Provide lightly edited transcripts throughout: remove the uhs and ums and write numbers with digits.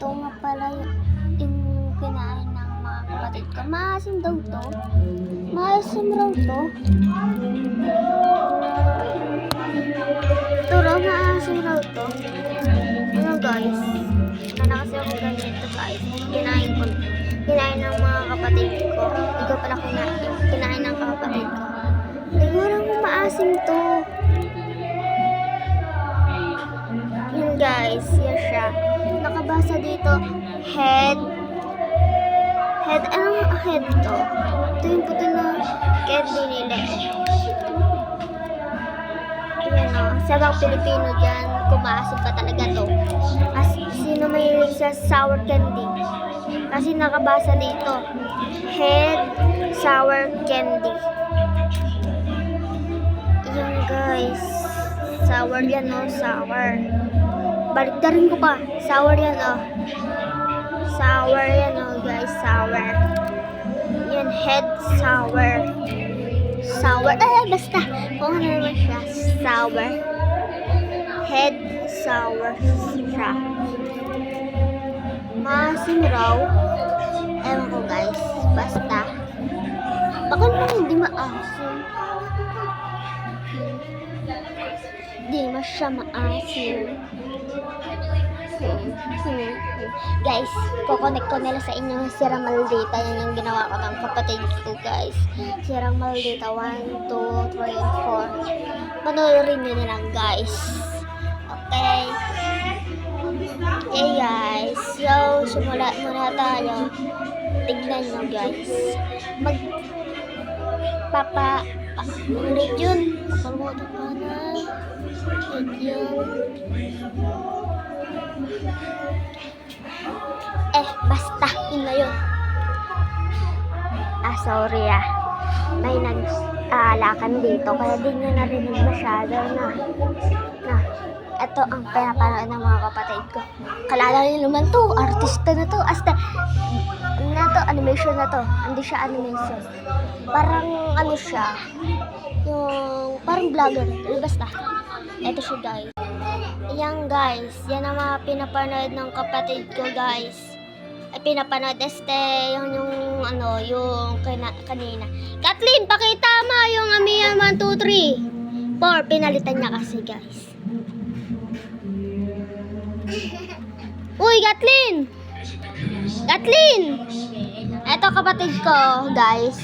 Ito nga pala yung kinain ng mga kapatid ko. Maasim daw to. Maasim raw to. Ito raw, maasim raw to. Ano guys? Sana kasi ako ganito guys. Kinain ng mga kapatid ko. Hindi ko pala kinain ng kapatid ko. Siguro kung maasim to. Yun guys, yan siya. Nakabasa dito, anong head to? Ito yung puti na candy nila. Ayan o, sabang Pilipino dyan, kumaasim pa talaga to. As sino mahilig sa sour candy? Kasi nakabasa dito, head sour candy. Ayan guys, sour yan o, sour. Baliktarin ko pa. Sour yan, oh. Sour yan, oh, guys. Sour. Yan, head sour. Sour. Basta. Kung ano naman siya. Sour. Head sour siya. Maasim raw. Ewan ko, guys. Basta. Baka naman hindi maasim. Hindi naman siya maasim. Guys, kukonek ko nila sa inyo sirang maldita. Yan yung ginawa ko ng kapatid ko guys. Sirang maldita 1, 2, 3, and 4. Panoorin nyo na lang guys. Okay. Okay guys. So, sumulat muna tayo. Tignan nyo guys. Ulit yun. Papaluto ka na. Basta, yun na yun. Sorry may nag-alakan dito, kaya di nyo narinig masyado na ito ang pinapanood ng mga kapatid ko. Kalala nyo naman to, artista na to, animation na to. Hindi siya animation. Parang ano siya, yung parang vlogger. Basta, ito siya guys. Yan guys, yan ang mga pinapanood ng kapatid ko guys. Ay pinapanood yung kanina. Kathleen, pakita mo yung Amiya 1, 2, 3, 4. Pinalitan niya kasi guys. Uy, Kathleen! Kathleen! Eto kapatid ko guys.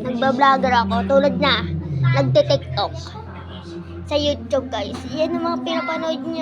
Nagba-vlogger ako, tulad na. Nagte-TikTok sa YouTube guys. Yan ang mga pinapanood niya.